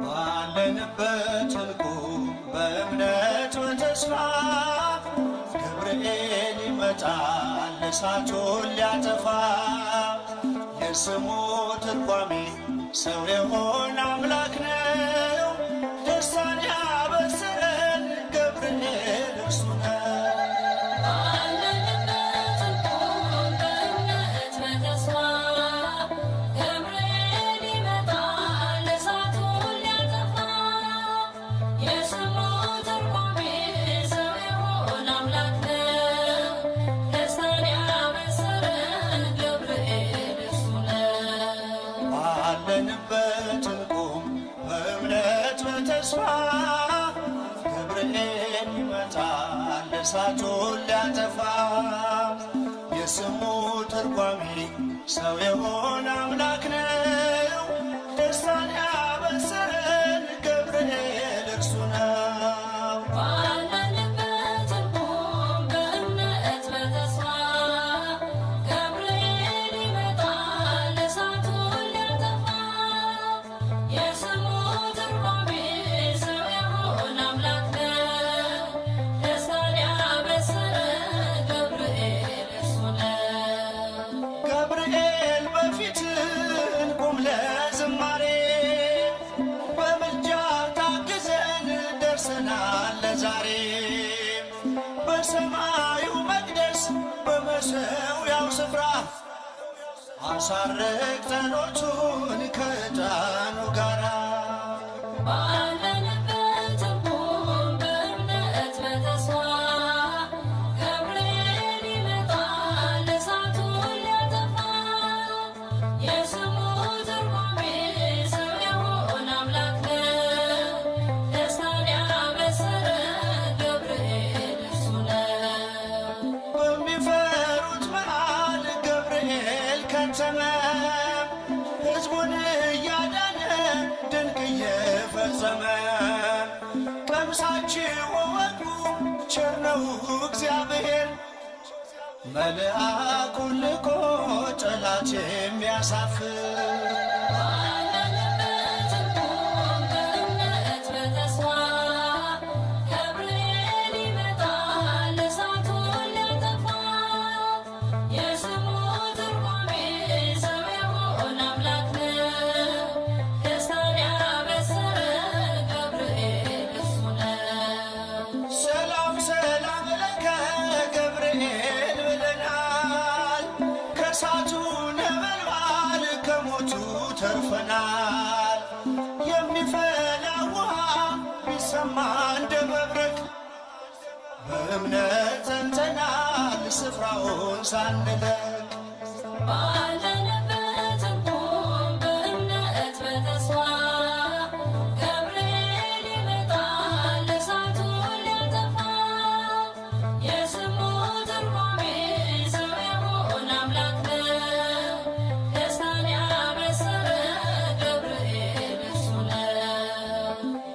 ባለንበት እንቁ በእምነት ወተስፋ ገብርኤል ይመጣል እሳቱን ሊያጠፋ። የስሙ ትርጓሜ ሰው የሆነ አምላክ ነው። ደስታን ያበሰረን ገብርኤል እርሱ ነው። ባለንበት እንቁም በእምነት በተስፋ ገብርኤል ይመጣል እሳቱን ሊያጠፋ። የስሙ ትርጓሜ ሰው የሆነ አምላክ ነው። ደስታን ያበሰረን ገብርኤል እርሱ ነው። ገብርኤል በፊት እንቁም ለዝማሬ በምልጃ ታግዘን ደርሰናል ለዛሬ። በሰማዩ መቅደስ በመሠዊያው ስፍራ አሳርግ ጸሎቱን ከዕጣኑ ጋራ። ሕዝቡን እያዳነ ድንቅ እየፈጸመ ቀምሳችሁ እወቁ ቸር ነው እግዚአብሔር። መልአኩን ልኮ ጠላት የሚያሳፍር ተርፈናል። የሚፈላ ውሃ ቢሰማ እንደ መብረቅ በእምነት ጸንተናል ስፍራውን ሳንለቅ። ባለንበት እንቁም በእምነት በተስፋ ገብርኤል ይመጣል እሳቱን ሊያጠፋ። የስሙ ትርጓሜ ሰው የሆነ አምላክ ነው። ደስታን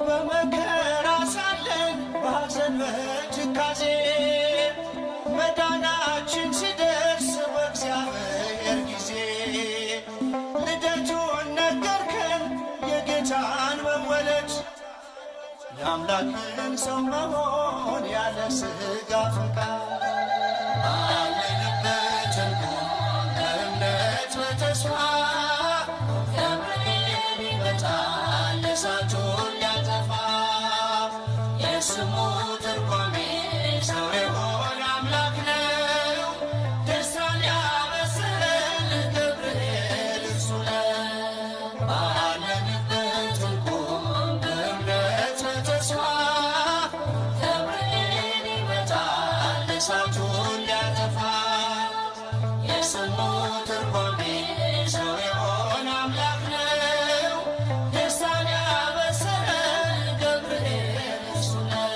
በመከራ ሳለን በሐዘን በትካዜ መዳናችን ሲደርስ በእግዚአብሔር ጊዜ ልደቱን ነገርከን የጌታን መወለድ። የአምላክን ሰው መሆን ያለ ሥጋ ፈቃድ ባለንበት እንቁም በእምነት በተስፋ ገብርኤል ይመጣል እሳቱን ሊያጠፋ። የስሙ ትርጓሜ ሰው የሆነ አምላክ ነው። ደስታን ያበሰረን ገብርኤል እርሱ ነው። ባለንበት እንቁም በእምነት በተስፋ ገብርኤል ይመጣል እሳቱን ሊያጠፋ። የስሙ ትርጓሜ ሰው የሆነ አምላክ ነው። ደስታን ያበሰረን ገብርኤል እርሱ ነው።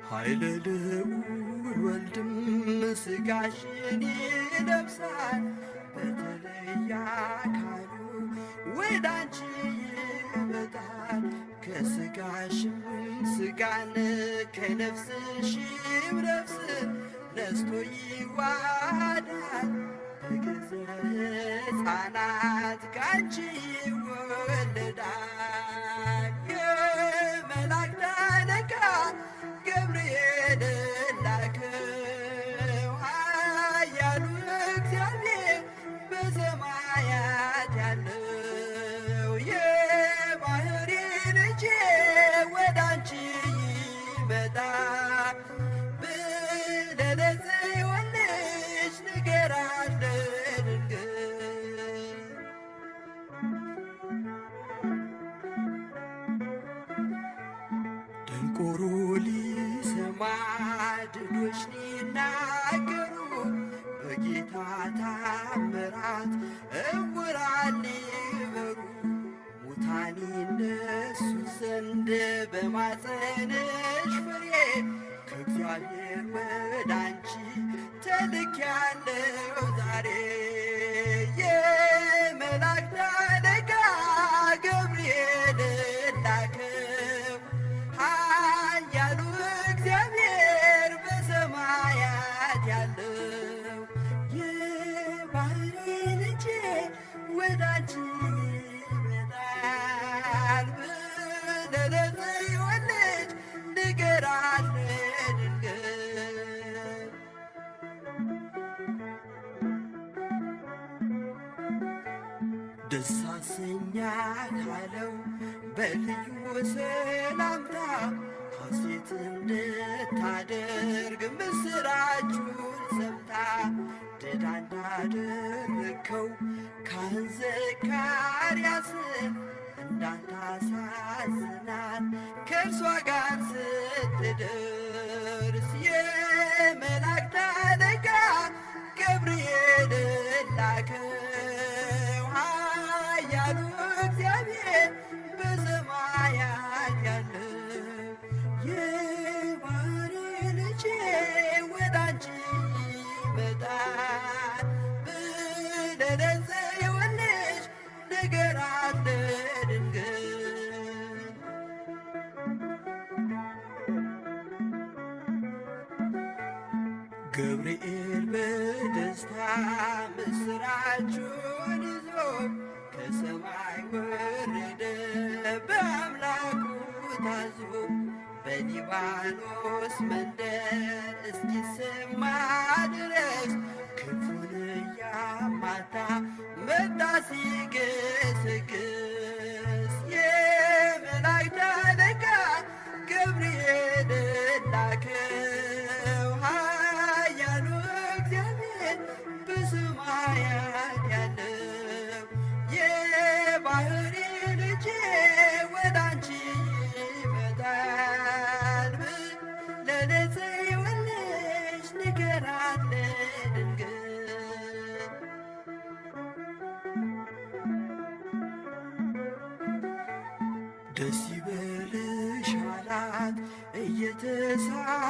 ኃይለ ልዑል ወልድም ሥጋሽን ይለብሳል በተለየ አካሉ ወዳንቺ ይመጣል። ከሥጋሽም ሥጋን ከነፍስሽም ነፍስን ነስቶ ይዋሃዳል። በገዘ ሕፃናት ካንቺ ይወለዳል። የመላእክት አለቃ ገብርኤል ላከው ኃያሉ እግዚአብሔር በሰማያት ያለው የባሕሪ ልጄ ወዳንቺ ይመጣል ብለህ ለጽዮን ልጅ ንገራት ለድንግል። ደንቆሮ ሊሰማ ድዶች ሊናገሩ በጌታ ታምራት ዕውራን ሊበሩ ሙታን ይነሱ ዘንድ በማፀንሽ ፍሬ ከእግዚአብሔር ወዳንቺ ተልኬያለሁ ዛሬ። የመላእክት አለቃ ገብርኤል ላከው ኃያሉ እግዚአብሔር በሰማያት ያለው የባሕሪ ልጄ ወዳንቺ ይመጣል ብለህ ለጽዮን ልጅ ንገራት ለድንግል። ደስ አሰኛት አለው በልዩ ሰላምታ ሐሴት እንድታደርግ ምስራቹን ሰምታ ድዳ እንዳደረግከው ካህን ዘካርያስን እንዳታሳዝናት ከእርሷ ጋር ስትደርስ የመላእክት አለቃ ገብርኤል ላከው ኃያሉ እግዚአብሔር በሰማያት ያለው የባሕሪ ልጄ ወዳንቺ ይመጣል ብለህ ለጽዮን ልጅ ንገራት ለድንግል። ገብርኤል በደስታ ምስራቹን ይዞ ከሰማይ ወረደ በአምላኩ ታዞ በሊባኖስ መንደር እስኪሰማ ድረስ ክንፉን እያማታ መጣ ሲገሰግስ የመላእክት አለቃ ገብርኤል ላከው ኃያሉ እግዚአብሔር በሰማያት ያለው የባሕሪ ልጄ ወዳንቺ ይመጣል ብለህ ለጽዮን ልጅ ንገራት ለድንግል። ደስ ይበልሽ አላት እየተሳለማት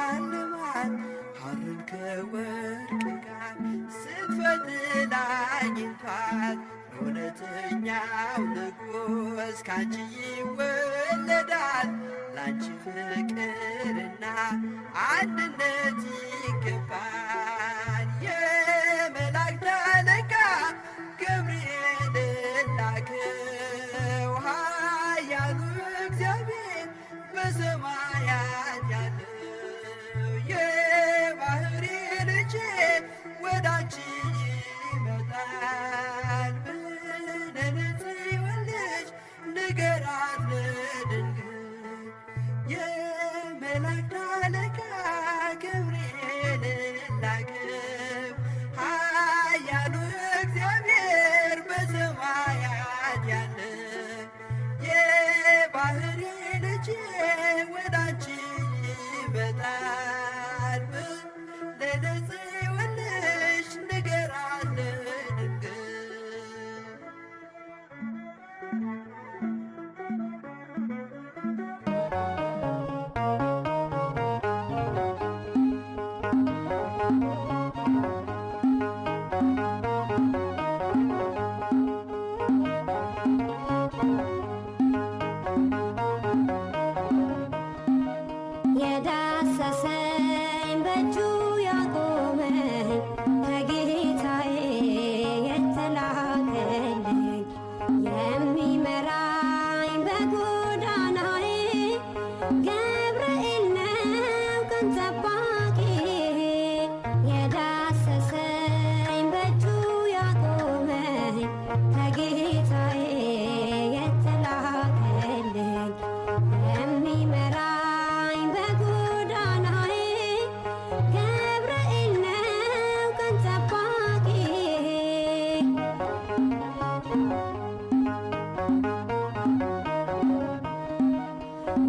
ሐርን ከወርቅ ጋር ስትፈትል አግኝቷት እውነተኛው ንጉሥ ካንቺ ይወለዳል። ላንቺ ፍቅርና አንድነት ይገባል። የመላእክት አለቃ ገብርኤል ላከው ኃያሉ እግዚአብሔር በሰማያት ያለው የባሕሪ ልጄ ወዳንቺ ይመጣል ብለህ ለጽዮን ልጅ ንገራት ለድንግል። የመላእክት አለቃ ገብርኤል ላከው ኃያሉ እግዚአብሔር በሰማያት ያለው የባሕሪ ልጄ ወዳንቺ ይመጣል ብለህ ለጽዮን ልጅ ንገራት ለድንግል።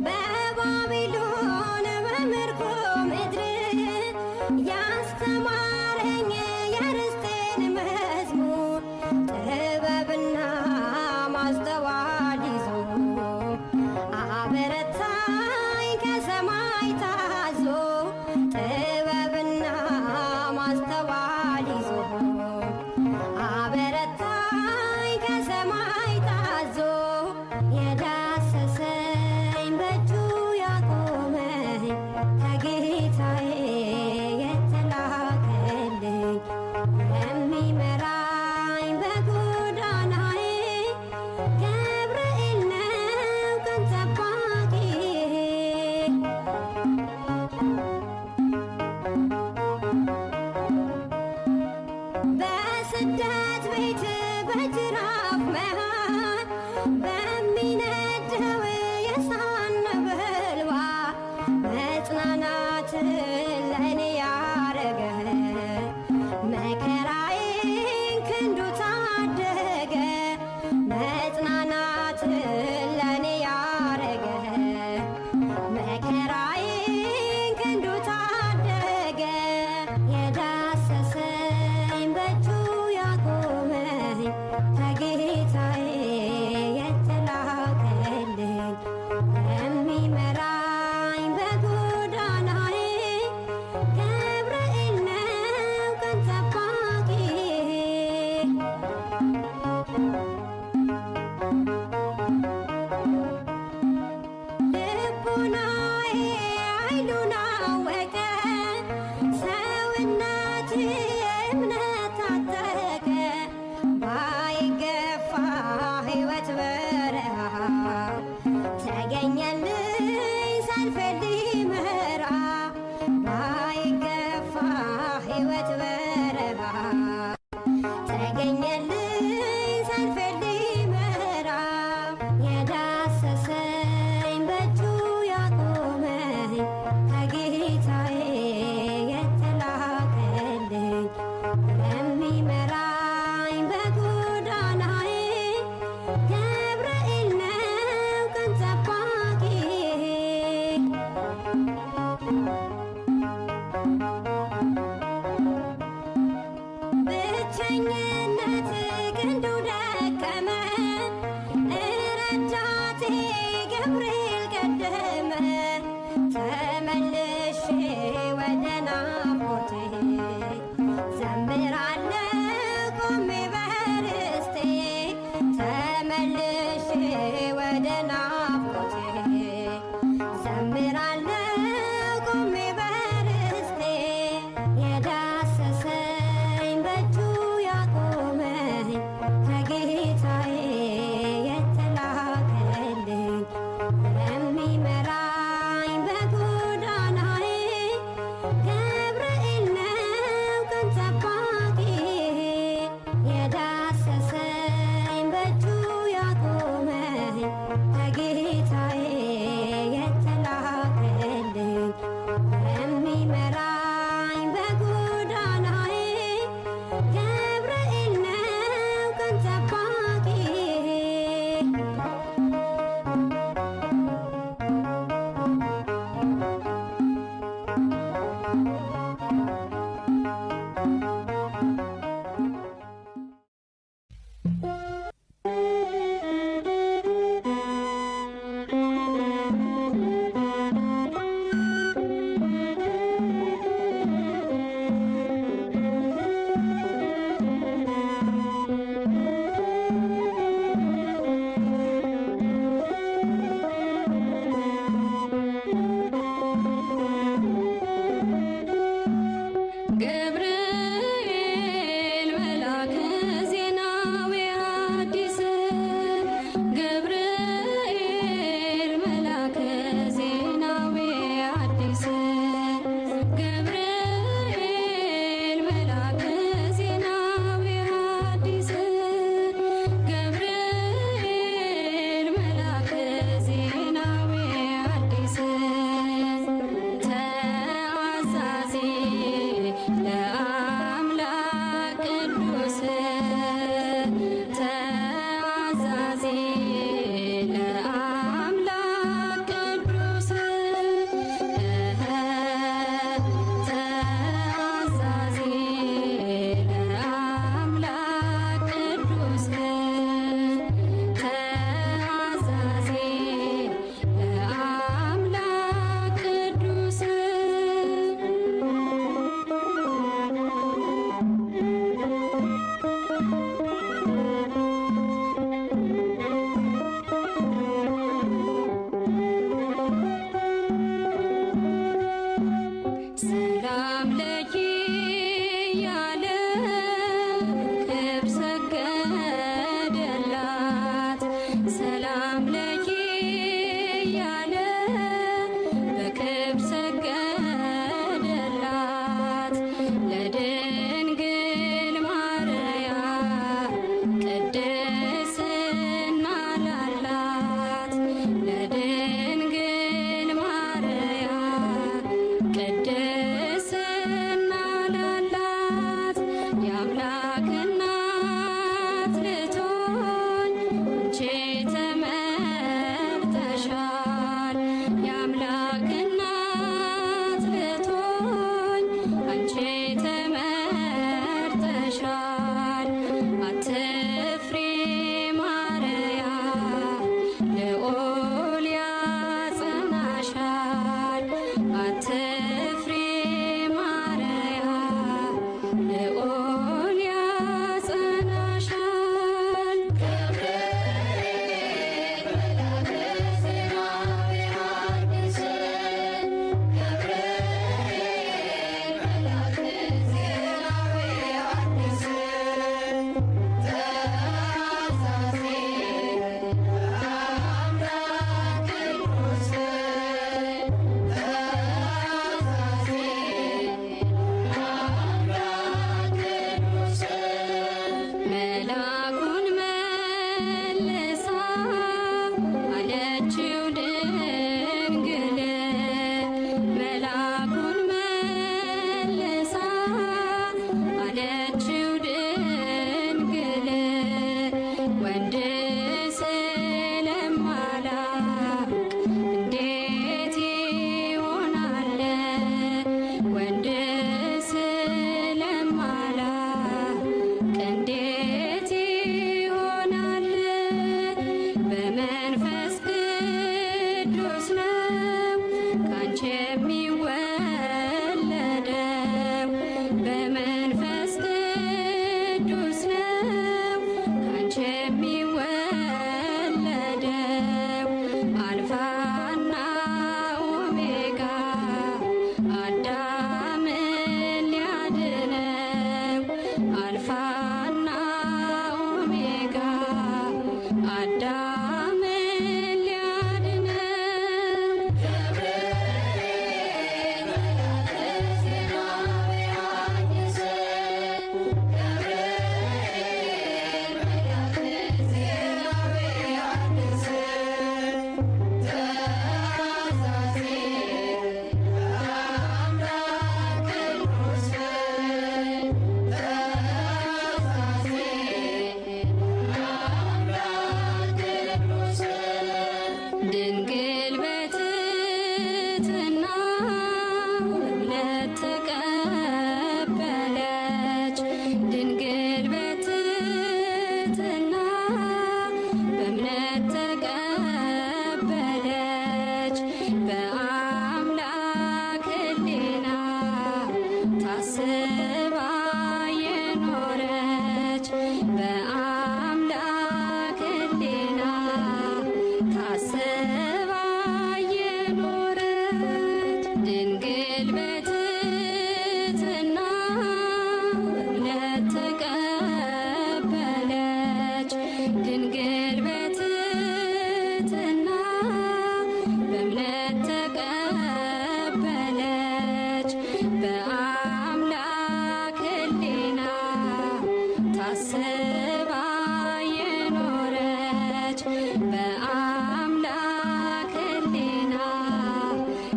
በባቢሎን በምርኮ ምድር ያስተማረኝ የርስቴን መዝሙር ጥበብና ማስተዋል ይዞ አበረታኝ ከሰማይ ታዞ ጥበብና ማስተዋል ይዞ አበረታኝ ከሰማይ ታዞ የዳሰሰኝ በእጁ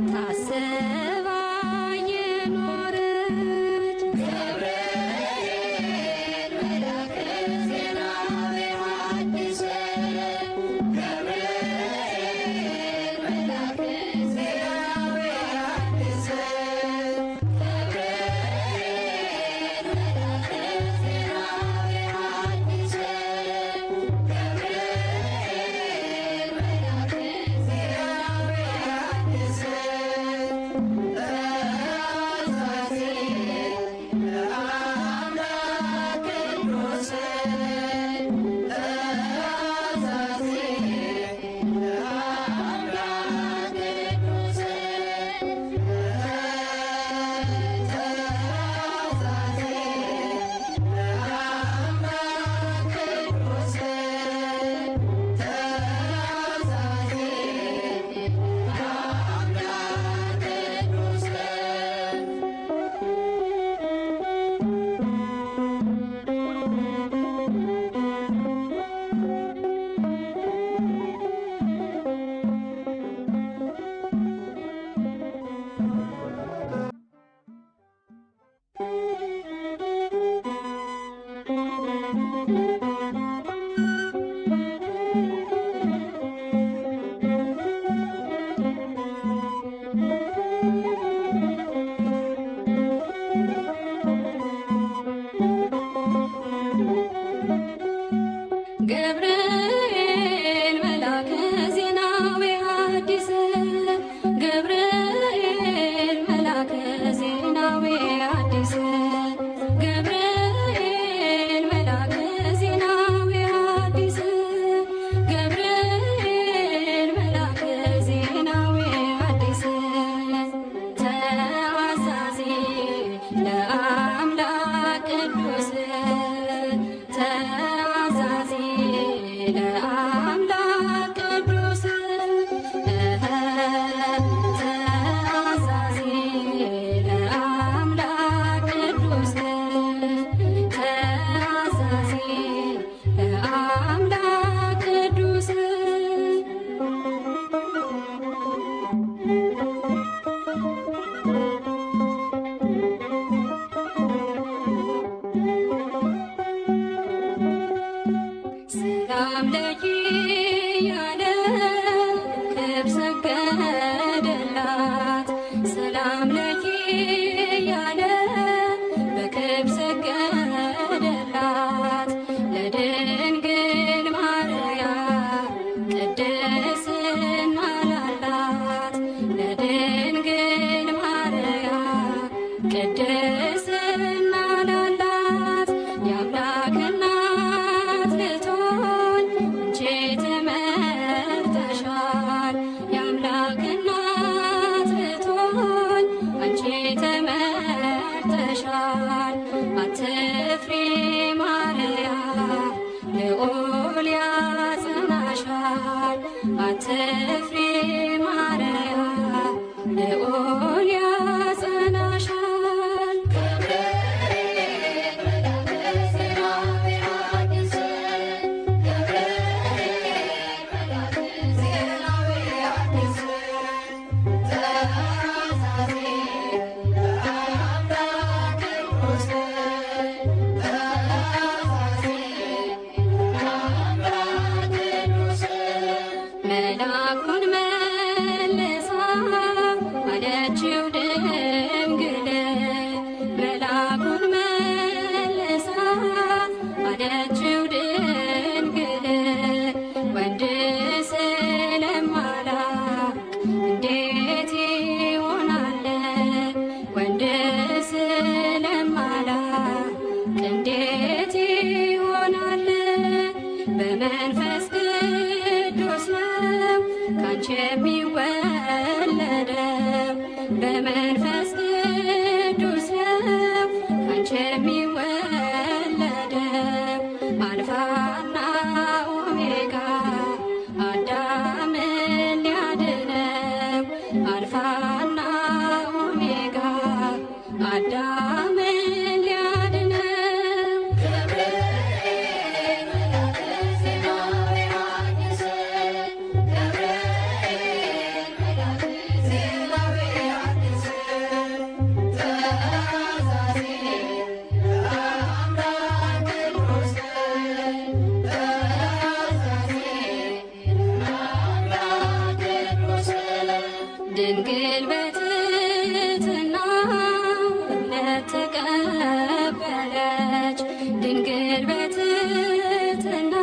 ታስባ የኖረች ገብርኤል መልአከ ዜናዊ ሐዲስ ገብርኤል መልአከ ዜናዊ ሐዲስ ገብርኤል መልአከ ዜናዊ ሐዲስ ገብርኤል መልአከ ዜናዊ ሐዲስ ተአዛዚ ለአምላክ ቅዱስ ተአዛዚ ለአምላክ ቅዱስ ተአዛዚ ለአምላክ ቅዱስ ተአዛዚ ለአምላክ ቅዱስ ገብርኤል መልአከ ዜናዊ ሐዲስ ገብርኤል መልአከ ዜናዊ ሐዲስ ገብርኤል መልአከ ዜናዊ ሐዲስ ገብርኤል መልአከ ዜናዊ ሐዲስ ተአዛዚ ለአምላክ ቅዱስ ተአዛዚ ለአምላክ ቅዱስ ተአዛዚ ለአምላክ ቅዱስ ተአዛዚ ለአምላክ ቅዱስ ሰላም ለኪ ያለ ክብር ሰገደላት ሰላም ለኪ ያለ በክብር ሰገደላት ለድንግል ማርያም ቅድስና ላላት ለድንግል ማርያም ቅድስና ላላት የአምላክ እናት ልትሆን አንቺ ተመርጠሻል የአምላክ እናት ልትሆን አንቺ ተመርጠሻል አትፍሪ ማርያም ልዑል ያጸናሻል አትፍሪ ማርያም ልዑል ያጸናሻል ገብርኤል መልአከ ዜናዊ ሐዲስ ገብርኤል መልአከ ዜናዊ ሐዲስ ተአዛዚ ለአምላክ ቅዱስ ተአዛዚ ለአምላክ ቅዱስ መልአኩን መልሳ አለችው ድንግል መልአኩን መልሳ አለችው ድንግል ወንድ ስለማላውቅ እንዴት ይሆናል ወንድ ስለማላውቅ እንዴት ይሆናል በመንፈስ ቅዱስ ነው ካንቺ የሚወለደው በመንፈስ ቅዱስ ነው ካንቺ የሚወለደው አልፋና ኦሜጋ አዳምን ሊያድነው አልፋና ኦሜጋ አዳምን ሊያድነው ገብርኤል መልአከ ዜናዊ ሐዲስ ገብርኤል መልአከ ዜናዊ ድንግል በትሕትና እምነት ተቀበለች። ድንግል በትሕትና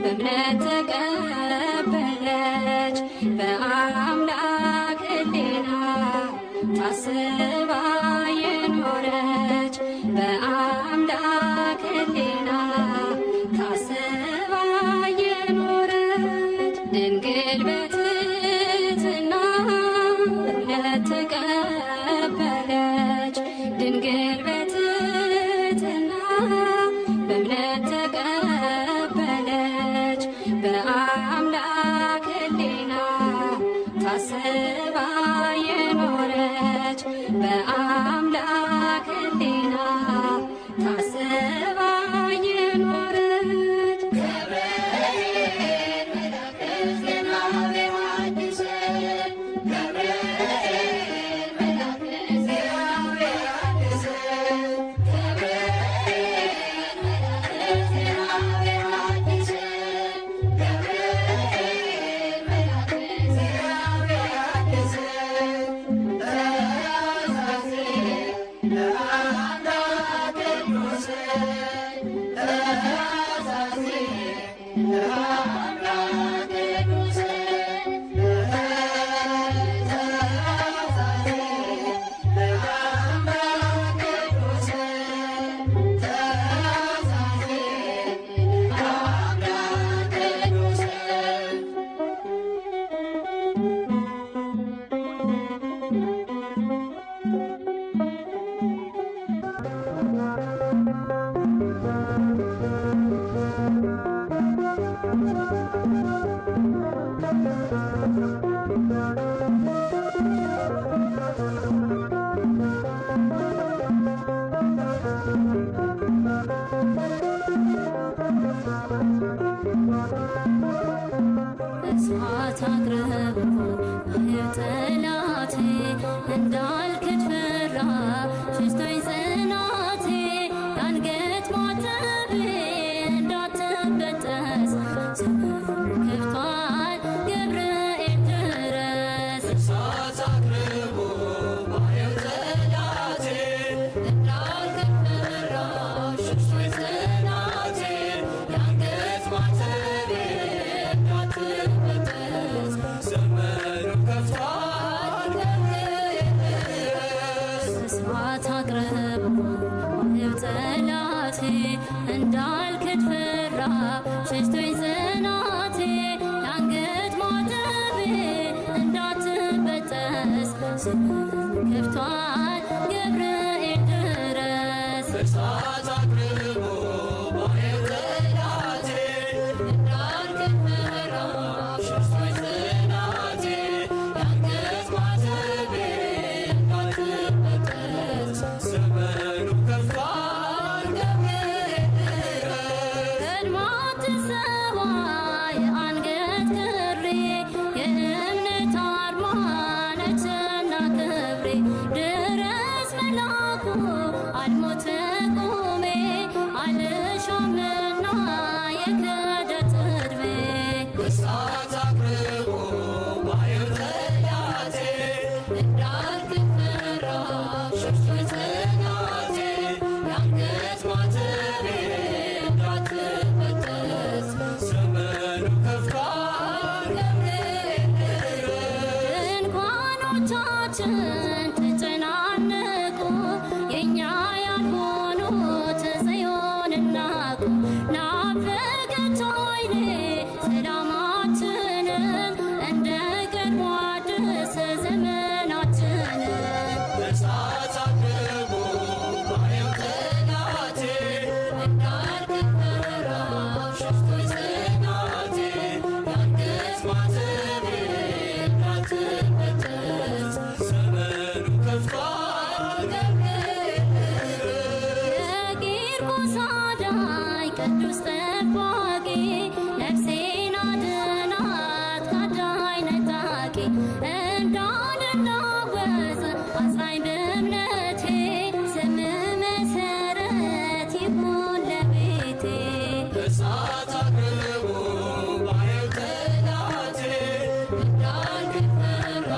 በእምነት ተቀበለች። በአምላክ ሕሊና ታስባ የኖረች በአምላክ ሕሊና ታስባ የኖረች ድንግል በትሕትና እምነት ተቀበለች። ድንግል በትሕትና በእምነት ተቀበለች። በአምላክ ሕሊና ታስባ የኖረች በአምላክ ሕሊና ታስባ የኖረች ገብርኤል መልአከ ዜናዊ ሐዲስ ገብርኤል መልአከ ዜናዊ ሐዲስ ገብርኤል መልአከ ዜናዊ ሐዲስ ገብርኤል መልአከ ዜናዊ ሐዲስ ለአምላክ ቅዱስ እሳት አቅርቦ ጠላቴ እንዳልክድ ፈራ ሸሽቶኝ ጽናቴ የአንገት ማተቤ እንዳትበጠስ ዘመኑን ከፍቷል ገብርኤል ድረስ እሳት አቅርቦ ባየው ጠላቴ እንዳልክድ ፈራ ሸሽቶኝ ጽናቴ የአንገት ማተቤ እንዳትበጠስ ዘመኑ ከፍቷል ገብርኤል ድረስ እሳት አቅርቦ ጠላቴ እንዳልክድ ፈራ ሸሽቶኝ ጽናቴ የአንገት ማተቤ እንዳትበጠስ ዘመኑን ከፍቷል ገብርኤል ድረስ እሳት አቅርቦ ባየው ጠላቴ እንዳልክድ ፈራ ሸሽቶኝ ጽናቴ የአንገት ማተቤ እንዳትበጠስ ዘመኑ ከፍቷል ገብርኤል ድረስ ቀድማት ትሰዋ የአንገት ክሬ የእምነት አርማ ነችና ክብሬ ድረስ መላኩ አልሞት ቆሜ አልሻምና የክህደት ዕድሜ እሳት አቅርቦ ባየው ጠላቴ እንዳልክድ ፈራ ሸሽቶኝ ጽናቴ የአንገት ማተቤ እንዳትበጠስ ዘመኑ ከፍቷል ገብርኤል ድረስ ድንኳኖቻችን ተጨናነቁ የእኛ ያልሆኑት ጽዮንን ናቁ ናፈቀች ዓይኔ ሰላማችንን እንደ ቀድሞ አድስ ዘመናችንን እሳት አቅርቦ ባየው ጠላቴ እንዳልክድ ፈራ ሸሽቶኝ ጽናቴ የአንገት ማተቤ እንዳትበጠስ ዘመኑ ከፍቷል ገብርኤል ድረስ የቂርቆስ አዳኝ ቅዱስ ጠባቂ ነፍሴን አድናት ካዳኝ ነጣቂ እንዳልናወጽ አጽናኝ በእምነቴ ስም መሰረት ይሁን ለቤቴ እሳት አቅርቦ ባየው ጠላቴ እንዳልክድ ፈራ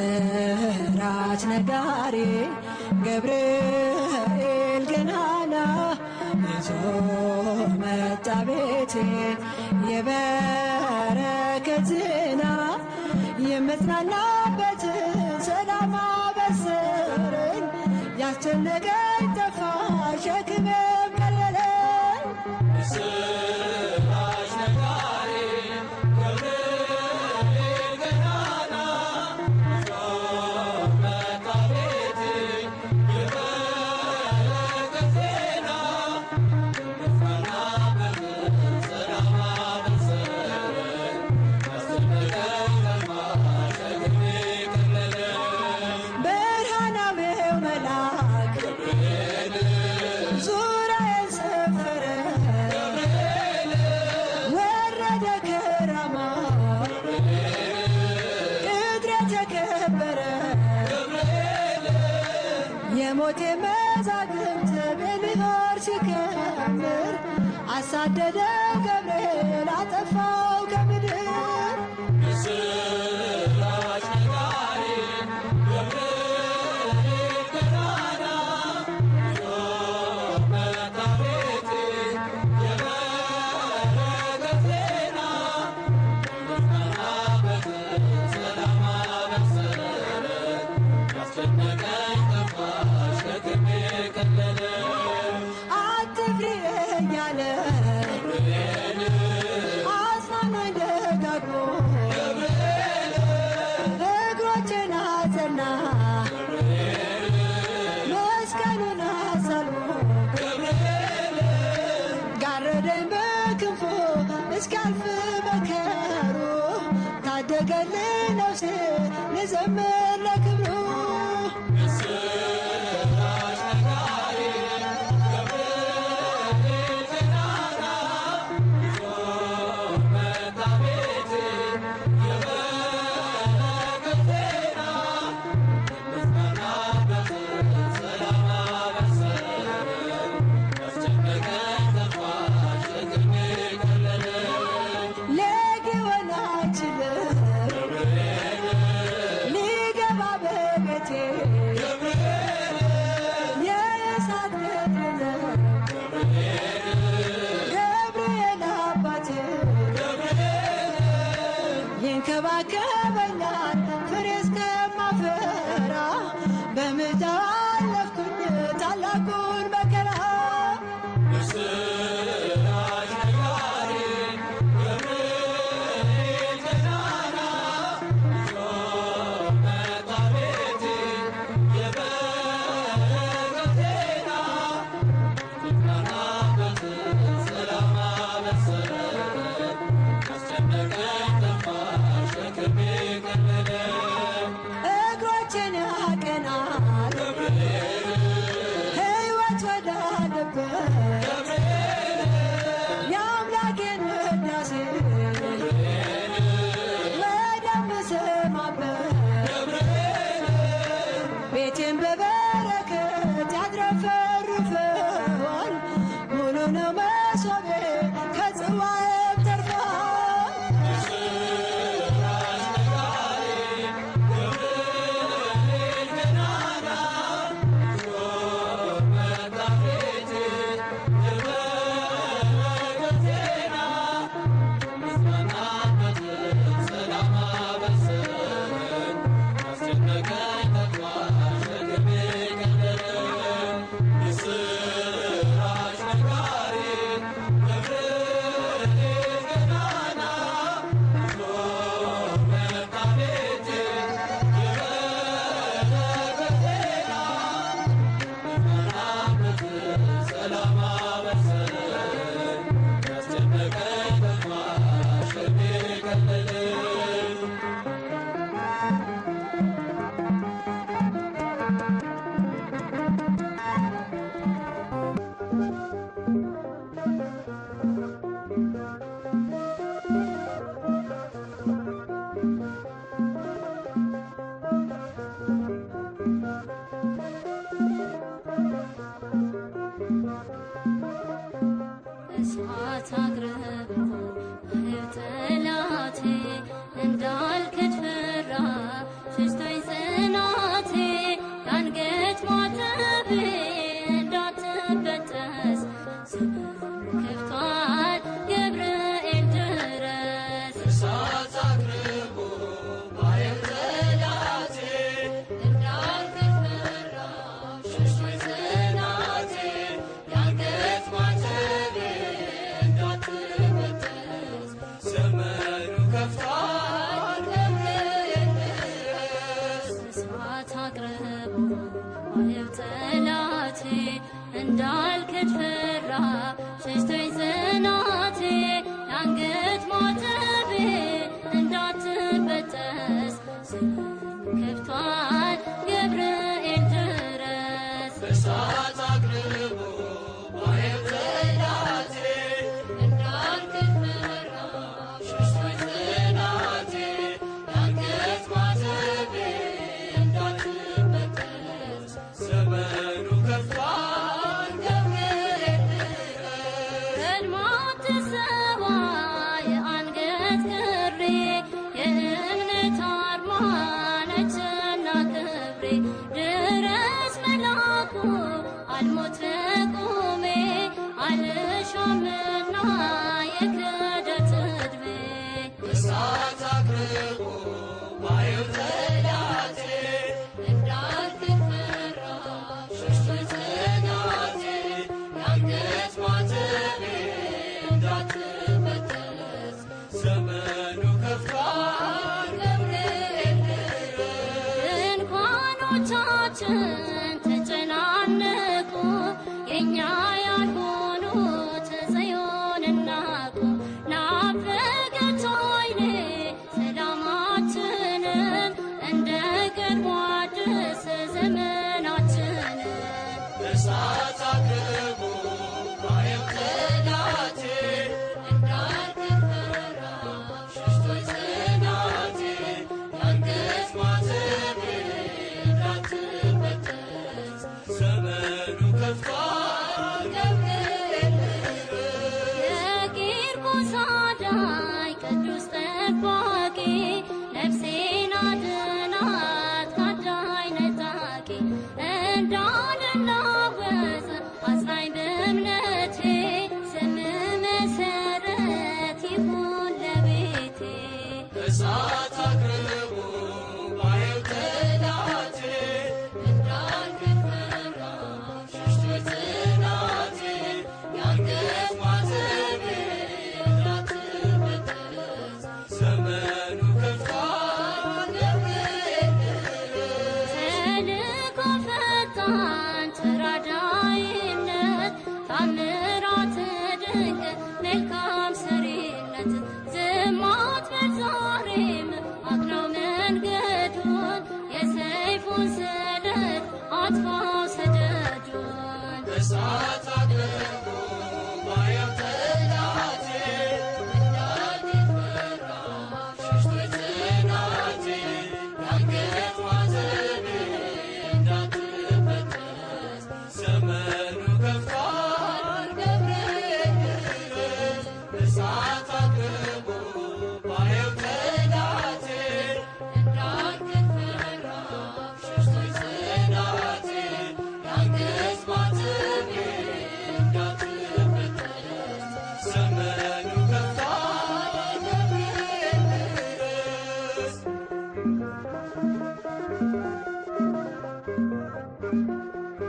ምስራች ነጋሪ ገብርኤል ገናና ይዞ መጣ ቤቴ የበረከት ዜና የምጽናናበትን ሰላም አበሰረኝ። ያስጨነቀኝ ጠፋ ሸክሜም ቀለለኝ። ምስራች ነጋሪ ገብርኤል ገናና ይዞ መጣ ቤቴ የበረከት ዜና የምጽናናበትን ሰላም አበሰረኝ። ያስጨነቀኝ ጠፋ ሸክሜ ቀለለኝ። ብርሃናዊው መልአክ ዙሪያዬን ሰፈረ፣ ወረደ ከራማ ቅጥሬ ተከበረ። የሞቴ መዛግብት በልሆር ሲከምር አሳደደ ገብርኤል አጠፋው ከምድር። ምስራች ነጋሪ ገብርኤል ገናና ይዞ መጣ ቤቴ የበረከት ዜና የምጽናናበትን ሰላም አበሰረኝ። ያስጨነቀኝ ጠፋ ሸክሜ ቀለለኝ። አትፍሪ እያለ አጽናናኝ ደጋግሞ እግሮቼን አጸና መስቀሉን አሳልሞ ጋረደኝ በክንፉ እስኪያልፍ መከሩ ታደገልኝ ነፍሴ ልዘምር ለክብሩ። ምስራች ነጋሪ ገብርኤል ገናና ይዞ መጣ ቤቴ የበረከት ዜና የምጽናናበትን ሰላም አበሰረኝ። ያስጨነቀኝ ጠፋ ሸክሜ ቀለለኝ። ሊሆን አይችልም ሊገባ በቤቴ የእሳት ቅጥር ነው ገብርኤል አባቴ ይንከባከበኛል ፍሬ እስከማፈራ በምልጃው አለፍኩኝ ታላቁን መከራ። ምስራች ነጋሪ ገብርኤል ገናና ይዞ መጣ ቤቴ የበረከት ዜና የምጽናናበትን ሰላም አበሰረኝ። ያስጨነቀኝ ጠፋ ሸክሜ ነው መሶቤ ከጽዋዬም ተርፏል። የሥራሽ ነጋሪ ገብርኤል ገናና ይዞ መጣ ቤቴ የበረከት ዜና መጽናናት ሰላም አበሰረኝ ያስጨነቀኝ ተግባር ሸክሜ ቀለለኝ የሥራሽ ነጋሪ ገብርኤል ገናና ይዞ መጣ ቤቴ የበረከት ዜና መጽናናት ሰላም አበሰረኝ ያስጨነቀኝ ተግባር ሸክሜ ቀለለኝ እሳት አቅርቦ ጠላቴ እንዳልክድ ፈራ ሸሽቶኝ ጽናቴ የአንገት ማተቤ እንዳትበጠስ ዘመኑ ከፍቷል ገብርኤል ድረስ እሳት አቅርቦ ባየው ጠላቴ እንዳልክድ ፈራ ሸሽቶኝ ጽናቴ የአንገት ማተቤ እንዳትበጠስ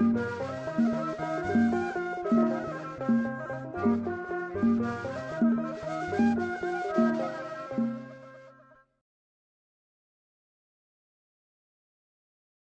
጗